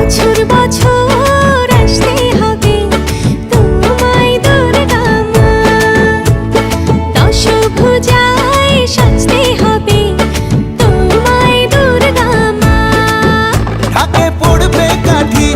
বছর বছর আসতে হবে তোমায় দুর্গা মা, দশভুজায় সাজতে হবে তোমায় দুর্গা মা। ঢাকে পড়বে কাঠি